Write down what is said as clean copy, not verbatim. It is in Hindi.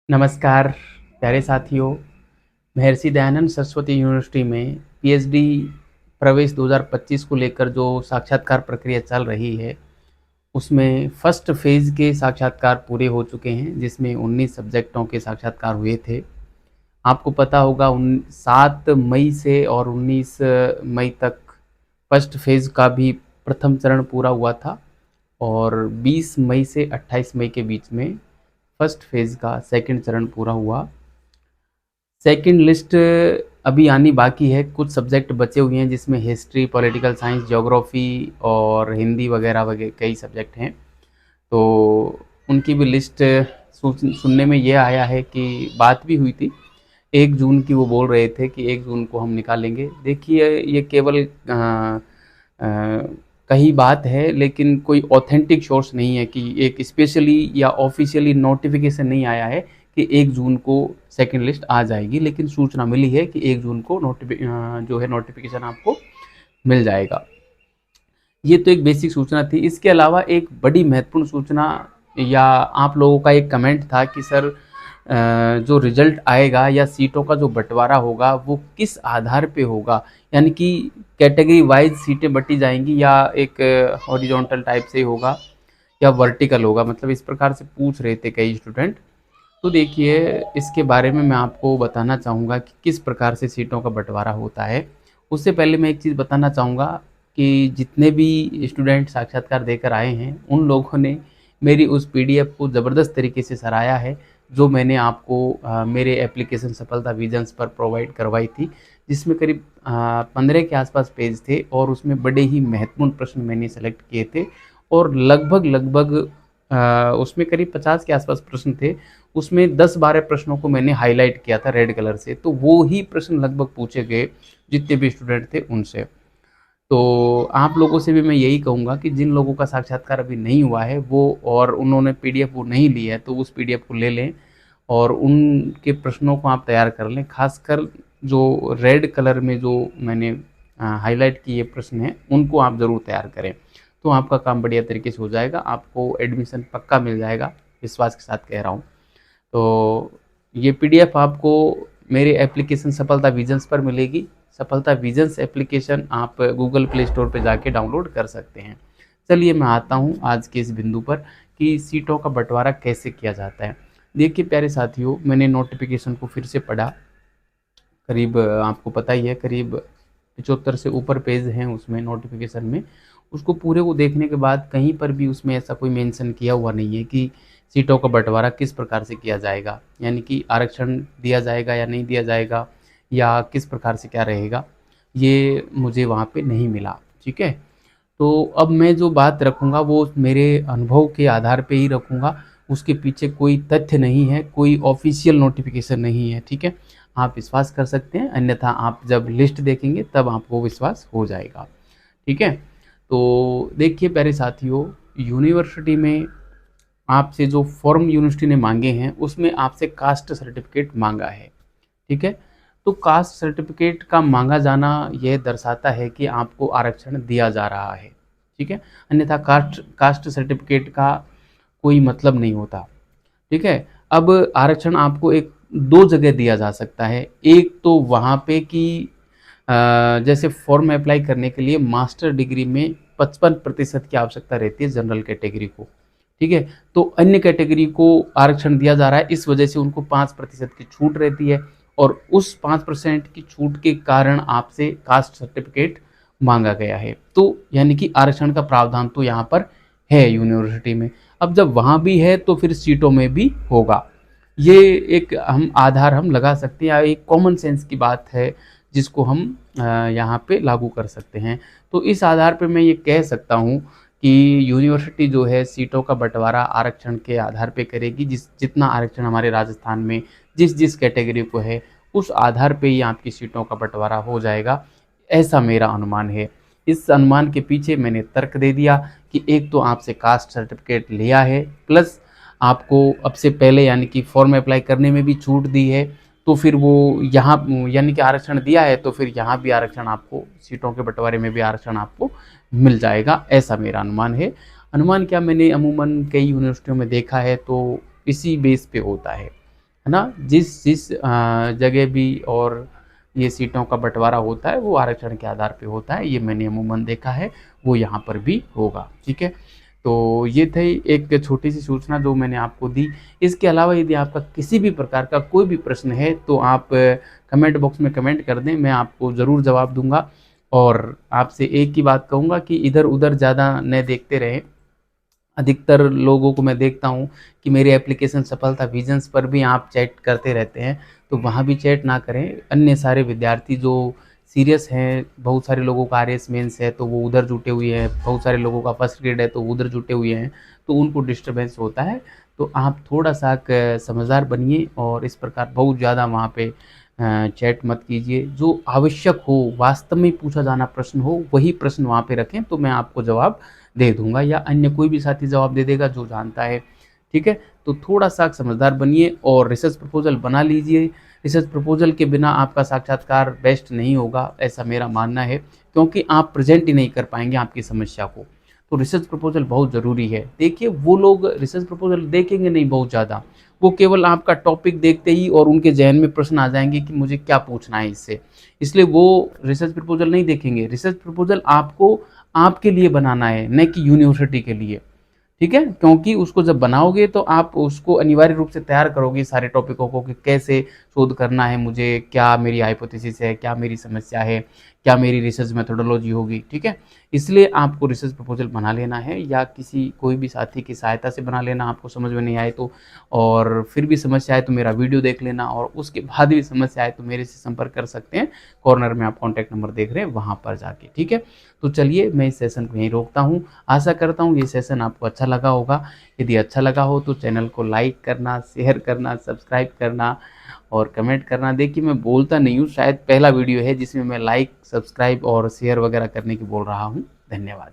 नमस्कार प्यारे साथियों। महर्षि दयानंद सरस्वती यूनिवर्सिटी में पीएचडी प्रवेश 2025 को लेकर जो साक्षात्कार प्रक्रिया चल रही है, उसमें फर्स्ट फेज़ के साक्षात्कार पूरे हो चुके हैं, जिसमें 19 सब्जेक्टों के साक्षात्कार हुए थे। आपको पता होगा 7 मई से और 19 मई तक फर्स्ट फेज़ का भी प्रथम चरण पूरा हुआ था और 20 मई से 28 मई के बीच में फर्स्ट फेज़ का सेकंड चरण पूरा हुआ। सेकंड लिस्ट अभी आनी बाकी है, कुछ सब्जेक्ट बचे हुए हैं जिसमें हिस्ट्री, पॉलिटिकल साइंस, ज्योग्राफी और हिंदी वगैरह वगैरह कई सब्जेक्ट हैं। तो उनकी भी लिस्ट सुनने में ये आया है कि बात भी हुई थी 1 जून की। वो बोल रहे थे कि 1 जून को हम निकालेंगे। देखिए, ये केवल कही बात है, लेकिन कोई ऑथेंटिक सोर्स नहीं है कि एक स्पेशली या ऑफिशियली नोटिफिकेशन नहीं आया है कि 1 जून को सेकंड लिस्ट आ जाएगी। लेकिन सूचना मिली है कि 1 जून को जो है नोटिफिकेशन आपको मिल जाएगा। ये तो एक बेसिक सूचना थी। इसके अलावा एक बड़ी महत्वपूर्ण सूचना या आप लोगों का एक कमेंट था कि सर जो रिजल्ट आएगा या सीटों का जो बंटवारा होगा वो किस आधार पे होगा, यानी कि कैटेगरी वाइज सीटें बटी जाएंगी या एक हॉरिजॉन्टल टाइप से होगा या वर्टिकल होगा, मतलब इस प्रकार से पूछ रहे थे कई स्टूडेंट। तो देखिए, इसके बारे में मैं आपको बताना चाहूँगा कि किस प्रकार से सीटों का बंटवारा होता है। उससे पहले मैं एक चीज़ बताना चाहूँगा कि जितने भी स्टूडेंट साक्षात्कार देकर आए हैं, उन लोगों ने मेरी उस पीडीएफ को ज़बरदस्त तरीके से सराहा है, जो मैंने आपको मेरे एप्लीकेशन सफलता विजन्स पर प्रोवाइड करवाई थी, जिसमें करीब 15 के आसपास पेज थे और उसमें बड़े ही महत्वपूर्ण प्रश्न मैंने सेलेक्ट किए थे और लगभग उसमें करीब 50 के आसपास प्रश्न थे। उसमें 10-12 प्रश्नों को मैंने हाईलाइट किया था रेड कलर से, तो वो ही प्रश्न लगभग पूछे गए जितने भी स्टूडेंट थे उनसे। तो आप लोगों से भी मैं यही कहूँगा कि जिन लोगों का साक्षात्कार अभी नहीं हुआ है वो और उन्होंने पीडीएफ वो नहीं ली है, तो उस पीडीएफ को ले लें और उनके प्रश्नों को आप तैयार कर लें। खासकर जो रेड कलर में जो मैंने हाईलाइट किए प्रश्न हैं, उनको आप ज़रूर तैयार करें, तो आपका काम बढ़िया तरीके से हो जाएगा। आपको एडमिशन पक्का मिल जाएगा, विश्वास के साथ कह रहा हूँ। तो ये पीडीएफ आपको मेरे एप्लीकेशन सफलता विजन्स पर मिलेगी। सफलता विजन्स एप्लीकेशन आप गूगल प्ले स्टोर पे जाके डाउनलोड कर सकते हैं। चलिए मैं आता हूँ आज के इस बिंदु पर कि सीटों का बंटवारा कैसे किया जाता है। देखिए प्यारे साथियों, मैंने नोटिफिकेशन को फिर से पढ़ा। करीब आपको पता ही है, करीब 75 से ऊपर पेज हैं उसमें नोटिफिकेशन में। उसको पूरे को देखने के बाद कहीं पर भी उसमें ऐसा कोई मेंशन किया हुआ नहीं है कि सीटों का बंटवारा किस प्रकार से किया जाएगा, यानी कि आरक्षण दिया जाएगा या नहीं दिया जाएगा या किस प्रकार से क्या रहेगा, ये मुझे वहाँ पे नहीं मिला। ठीक है, तो अब मैं जो बात रखूँगा वो मेरे अनुभव के आधार पे ही रखूँगा। उसके पीछे कोई तथ्य नहीं है, कोई ऑफिशियल नोटिफिकेशन नहीं है। ठीक है, आप विश्वास कर सकते हैं, अन्यथा आप जब लिस्ट देखेंगे तब आपको विश्वास हो जाएगा। ठीक है, तो देखिए प्यारे साथियों, यूनिवर्सिटी में आपसे जो फॉर्म यूनिवर्सिटी ने मांगे हैं उसमें आपसे कास्ट सर्टिफिकेट मांगा है। ठीक है, तो कास्ट सर्टिफिकेट का मांगा जाना यह दर्शाता है कि आपको आरक्षण दिया जा रहा है। ठीक है, अन्यथा कास्ट कास्ट सर्टिफिकेट का कोई मतलब नहीं होता। ठीक है, अब आरक्षण आपको एक दो जगह दिया जा सकता है। एक तो वहाँ पे कि जैसे फॉर्म अप्लाई करने के लिए मास्टर डिग्री में 55% की आवश्यकता रहती है जनरल कैटेगरी को। ठीक है, तो अन्य कैटेगरी को आरक्षण दिया जा रहा है, इस वजह से उनको 5% की छूट रहती है और उस 5% की छूट के कारण आपसे कास्ट सर्टिफिकेट मांगा गया है। तो यानी कि आरक्षण का प्रावधान तो यहाँ पर है यूनिवर्सिटी में। अब जब वहाँ भी है तो फिर सीटों में भी होगा। ये एक हम आधार हम लगा सकते हैं, एक कॉमन सेंस की बात है जिसको हम यहाँ पे लागू कर सकते हैं। तो इस आधार पे मैं ये कह सकता हूँ कि यूनिवर्सिटी जो है सीटों का बंटवारा आरक्षण के आधार पे करेगी। जितना आरक्षण हमारे राजस्थान में जिस जिस कैटेगरी को है, उस आधार पे ही आपकी सीटों का बंटवारा हो जाएगा, ऐसा मेरा अनुमान है। इस अनुमान के पीछे मैंने तर्क दे दिया कि एक तो आपसे कास्ट सर्टिफिकेट लिया है, प्लस आपको अब से पहले यानी कि फॉर्म अप्लाई करने में भी छूट दी है, तो फिर वो यहाँ यानी कि आरक्षण दिया है, तो फिर यहाँ भी आरक्षण आपको, सीटों के बंटवारे में भी आरक्षण आपको मिल जाएगा, ऐसा मेरा अनुमान है। अनुमान क्या, मैंने अमूमन कई यूनिवर्सिटियों में देखा है तो इसी बेस पे होता है है ना? जिस जिस जगह भी और ये सीटों का बँटवारा होता है वो आरक्षण के आधार पे होता है, ये मैंने अमूमन देखा है, वो यहाँ पर भी होगा, ठीक है? तो ये थी एक छोटी-सी सूचना जो मैंने आपको दी। इसके अलावा यदि आपका किसी भी प्रकार का कोई भी प्रश्न है तो आप कमेंट बॉक्स में कमेंट कर दें, मैं आपको ज़रूर जवाब दूँगा। और आपसे एक ही बात कहूँगा कि इधर-उधर ज़्यादा न देखते रहें। अधिकतर लोगों को मैं देखता हूँ कि मेरे एप्लीकेशन सफलता विजन्स पर भी आप चैट करते रहते हैं, तो वहाँ भी चैट ना करें। अन्य सारे विद्यार्थी जो सीरियस हैं, बहुत सारे लोगों का आरएस मेंस है, तो वो उधर जुटे हुए हैं, बहुत सारे लोगों का फर्स्ट ग्रेड है, तो उधर जुटे हुए हैं, तो उनको डिस्टर्बेंस होता है। तो आप थोड़ा-सा क समझदार बनिए और इस प्रकार बहुत ज़्यादा वहाँ पे चैट मत कीजिए। जो आवश्यक हो, वास्तव में पूछा जाना प्रश्न हो, वही प्रश्न वहाँ पे रखें, तो मैं आपको जवाब दे दूँगा या अन्य कोई भी साथी जवाब दे देगा जो जानता है, ठीक है? तो थोड़ा-सा समझदार बनिए और रिसर्च प्रपोज़ल बना लीजिए। रिसर्च प्रपोज़ल के बिना आपका साक्षात्कार बेस्ट नहीं होगा, ऐसा मेरा मानना है, क्योंकि आप प्रेज़ेंट ही नहीं कर पाएँगे आपकी समस्या को। तो रिसर्च प्रपोज़ल बहुत ज़रूरी है। देखिए, वो लोग रिसर्च प्रपोज़ल देखेंगे नहीं बहुत ज़्यादा, वो केवल आपका टॉपिक देखते ही और उनके ज़हन में प्रश्न आ जाएँगे कि मुझे क्या पूछना है इससे। इसलिए वो रिसर्च प्रपोज़ल नहीं देखेंगे। रिसर्च प्रपोज़ल आपको आपके लिए बनाना है, न कि यूनिवर्सिटी के लिए। ठीक है? क्योंकि उसको जब बनाओगे तो आप उसको अनिवार्य रूप से तैयार करोगे सारे टॉपिकों को कि कैसे शोध करना है मुझे, क्या मेरी हाइपोथेसिस है, क्या मेरी समस्या है, क्या मेरी रिसर्च मेथोडोलॉजी होगी, ठीक है? इसलिए आपको रिसर्च प्रपोज़ल बना लेना है या किसी कोई भी साथी की सहायता से बना लेना आपको समझ में नहीं आए तो। और फिर भी समस्या आए तो मेरा वीडियो देख लेना और उसके बाद भी समस्या आए तो मेरे से संपर्क कर सकते हैं। कॉर्नर में आप कॉन्टैक्ट नंबर देख रहे हैं वहाँ पर जाके, ठीक है? तो चलिए मैं इस सेशन को यहीं रोकता हूँ। आशा करता हूँ ये सेशन आपको अच्छा लगा होगा। यदि अच्छा लगा हो तो चैनल को लाइक करना, शेयर करना, सब्सक्राइब करना और कमेंट करना। देखिए, मैं बोलता नहीं हूँ, शायद पहला वीडियो है जिसमें मैं लाइक, सब्सक्राइब और शेयर वगैरह करने की बोल रहा हूँ। धन्यवाद।